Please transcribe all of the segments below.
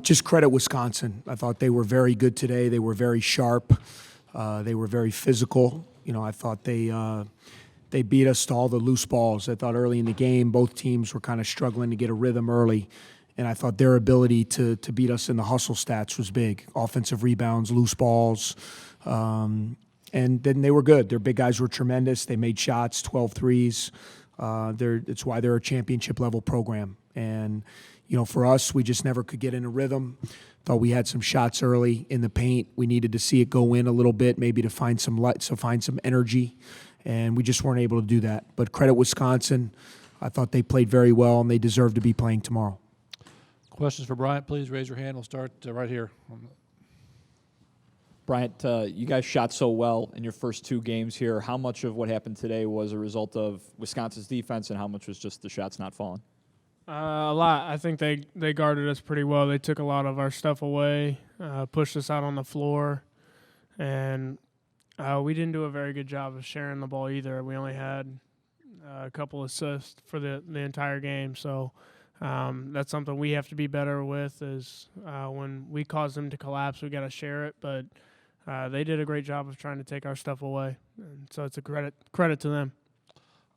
Just credit Wisconsin. I thought they were very good today. They were very sharp. They were very physical. I thought they beat us to all the loose balls. I thought early in the game, both teams were kind of struggling to get a rhythm early. And I thought their ability to beat us in the hustle stats was big. Offensive rebounds, loose balls. And then they were good. Their big guys were tremendous. They made shots, 12 threes. It's why they're a championship-level program. And, for us, we just never could get in a rhythm. Thought we had some shots early in the paint. We needed to see it go in a little bit, maybe to find some light, so find some energy. And we just weren't able to do that. But credit Wisconsin. I thought they played very well, and they deserve to be playing tomorrow. Questions for Bryant, please raise your hand. We'll start right here. Bryant, you guys shot so well in your first two games here. How much of what happened today was a result of Wisconsin's defense, and how much was just the shots not falling? A lot. I think they guarded us pretty well. They took a lot of our stuff away, pushed us out on the floor, and we didn't do a very good job of sharing the ball either. We only had a couple assists for the entire game, so that's something we have to be better with is when we cause them to collapse, we got to share it, but they did a great job of trying to take our stuff away, and so it's a credit to them.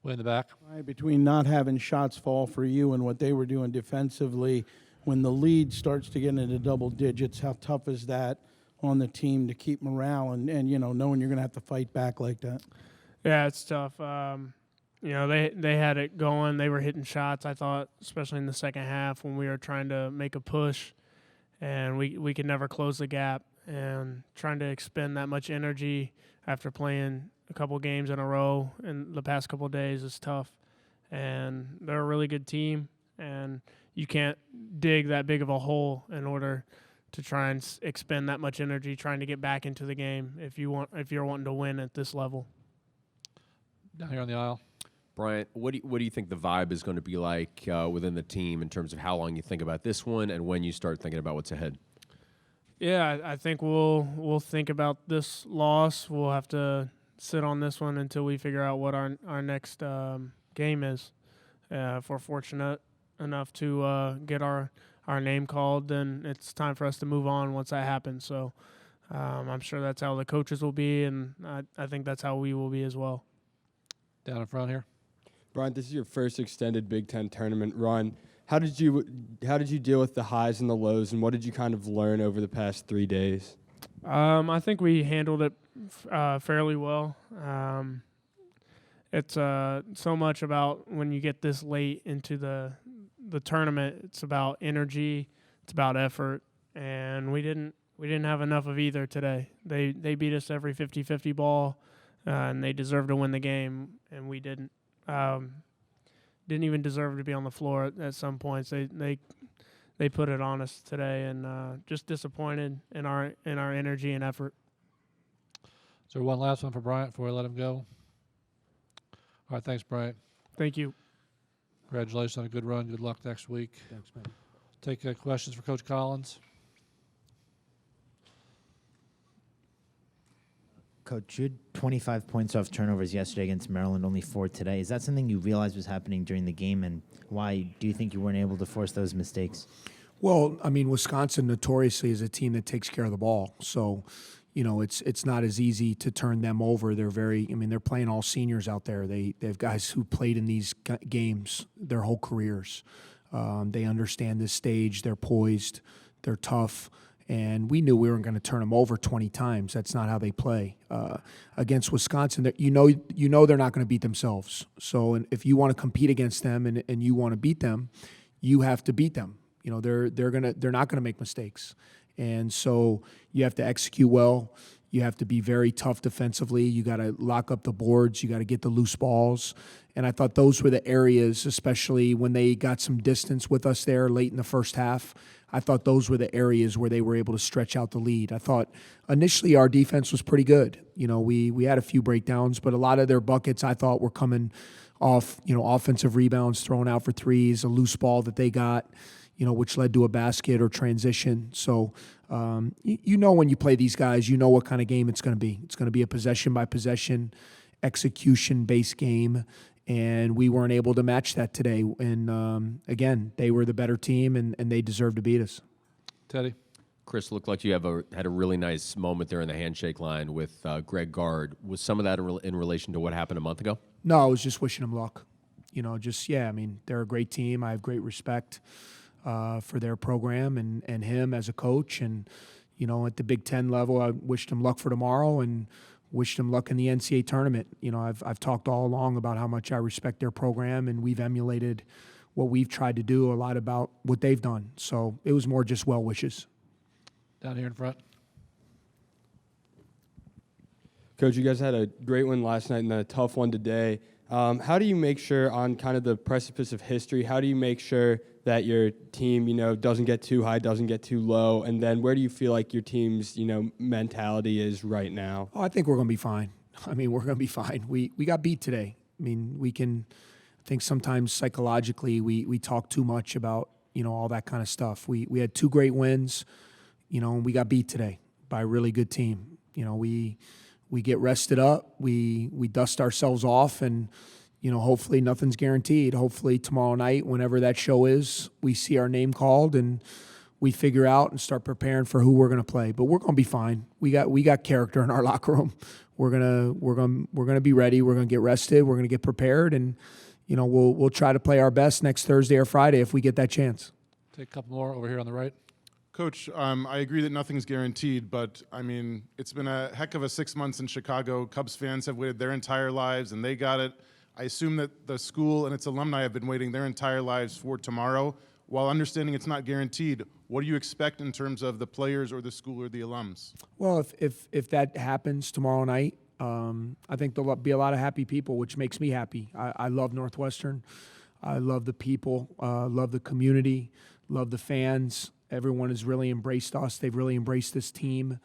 Way in the back. Right, between not having shots fall for you and what they were doing defensively, when the lead starts to get into double digits, how tough is that on the team to keep morale and knowing you're going to have to fight back like that? Yeah, it's tough. They had it going. They were hitting shots, I thought, especially in the second half when we were trying to make a push, and we could never close the gap. And trying to expend that much energy after playing a couple games in a row in the past couple of days is tough. And they're a really good team, and you can't dig that big of a hole in order to try and expend that much energy trying to get back into the game if you're wanting to win at this level. Down here on the aisle. Bryant, what do you think the vibe is going to be like within the team in terms of how long you think about this one and when you start thinking about what's ahead? Yeah, I think we'll think about this loss. We'll have to sit on this one until we figure out what our next game is. If we're fortunate enough to get our name called, then it's time for us to move on once that happens. So I'm sure that's how the coaches will be, and I think that's how we will be as well. Down in front here. Bryant, this is your first extended Big Ten tournament run. How did you deal with the highs and the lows, and what did you kind of learn over the past 3 days? I think we handled it fairly well. It's so much about when you get this late into the tournament. It's about energy, it's about effort, and we didn't have enough of either today. They beat us every 50-50 ball, and they deserved to win the game, and we didn't. Didn't even deserve to be on the floor at some points. They put it on us today, and just disappointed in our energy and effort. Is there one last one for Bryant before I let him go? All right, thanks, Bryant. Thank you. Congratulations on a good run. Good luck next week. Thanks, man. Take questions for Coach Collins. Coach, you had 25 points off turnovers yesterday against Maryland, only 4 today. Is that something you realized was happening during the game, and why do you think you weren't able to force those mistakes? Well, I mean, Wisconsin notoriously is a team that takes care of the ball. So, it's not as easy to turn them over. They're playing all seniors out there. They have guys who played in these games their whole careers. They understand this stage. They're poised. They're tough. And we knew we weren't going to turn them over 20 times. That's not how they play. Against Wisconsin, you know they're not going to beat themselves. So if you want to compete against them and you want to beat them, you have to beat them. They're not going to make mistakes. And so you have to execute well. You have to be very tough defensively. You got to lock up the boards. You got to get the loose balls. And I thought those were the areas, especially when they got some distance with us there late in the first half. I thought those were the areas where they were able to stretch out the lead. I thought initially our defense was pretty good. We had a few breakdowns, but a lot of their buckets I thought were coming off, offensive rebounds thrown out for threes, a loose ball that they got, which led to a basket or transition. So, when you play these guys, you know what kind of game it's going to be. It's going to be a possession-by-possession, execution-based game, and we weren't able to match that today. And, again, they were the better team, and they deserved to beat us. Teddy. Chris, looked like you had a really nice moment there in the handshake line with Greg Gard. Was some of that in relation to what happened a month ago? No, I was just wishing them luck. I mean, they're a great team. I have great respect for their program and him as a coach. And, at the Big Ten level, I wished him luck for tomorrow and wished him luck in the NCAA tournament. I've talked all along about how much I respect their program, and we've emulated what we've tried to do a lot about what they've done. So it was more just well wishes. Down here in front. Coach, you guys had a great one last night and a tough one today. How do you make sure on kind of the precipice of history, how do you make sure that your team, doesn't get too high, doesn't get too low? And then where do you feel like your team's, mentality is right now? Oh, I think we're going to be fine. We're going to be fine. We got beat today. I think sometimes psychologically we talk too much about, all that kind of stuff. We had 2 great wins, and we got beat today by a really good team. We get rested up, we dust ourselves off, and, hopefully nothing's guaranteed. Hopefully tomorrow night, whenever that show is, we see our name called and we figure out and start preparing for who we're going to play. But we're going to be fine. We got character in our locker room. We're gonna be ready. We're going to get rested. We're going to get prepared, and we'll try to play our best next Thursday or Friday if we get that chance. Take a couple more over here on the right. Coach, I agree that nothing's guaranteed, but it's been a heck of a 6 months in Chicago. Cubs fans have waited their entire lives, and they got it. I assume that the school and its alumni have been waiting their entire lives for tomorrow. While understanding it's not guaranteed, what do you expect in terms of the players or the school or the alums? Well, if that happens tomorrow night, I think there'll be a lot of happy people, which makes me happy. I love Northwestern. I love the people, love the community, love the fans. Everyone has really embraced us. They've really embraced this team.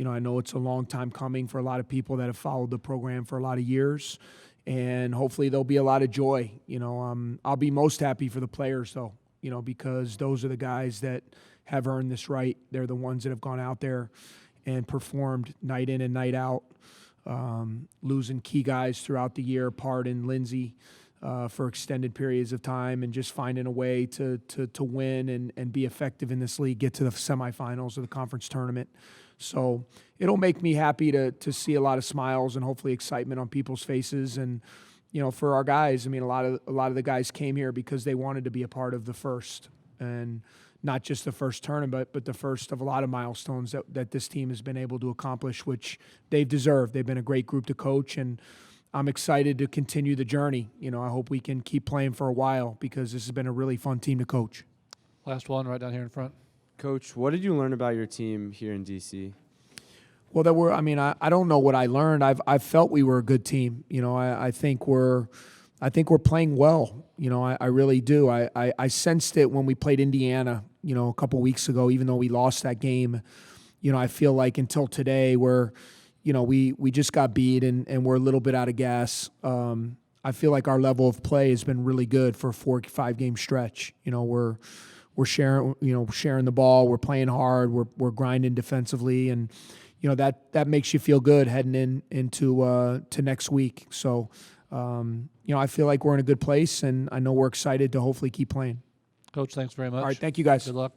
I know it's a long time coming for a lot of people that have followed the program for a lot of years, and hopefully there'll be a lot of joy. I'll be most happy for the players, though, because those are the guys that have earned this right. They're the ones that have gone out there and performed night in and night out, losing key guys throughout the year, Pardon, Lindsey, for extended periods of time, and just finding a way to win and be effective in this league, get to the semifinals of the conference tournament. So it'll make me happy to see a lot of smiles and hopefully excitement on people's faces. And, for our guys, a lot of the guys came here because they wanted to be a part of the first, and not just the first tournament, but the first of a lot of milestones that this team has been able to accomplish, which they've deserved. They've been a great group to coach, and I'm excited to continue the journey. I hope we can keep playing for a while because this has been a really fun team to coach. Last one right down here in front. Coach, what did you learn about your team here in D.C.? Well, I don't know what I learned. I've felt we were a good team. I think we're playing well. I really do. I sensed it when we played Indiana, a couple weeks ago, even though we lost that game. I feel like until today we just got beat and we're a little bit out of gas. I feel like our level of play has been really good for a 4 or 5 game stretch. We're sharing the ball. We're playing hard. We're grinding defensively, and that makes you feel good heading into next week. So I feel like we're in a good place, and I know we're excited to hopefully keep playing. Coach, thanks very much. All right, thank you guys. Good luck.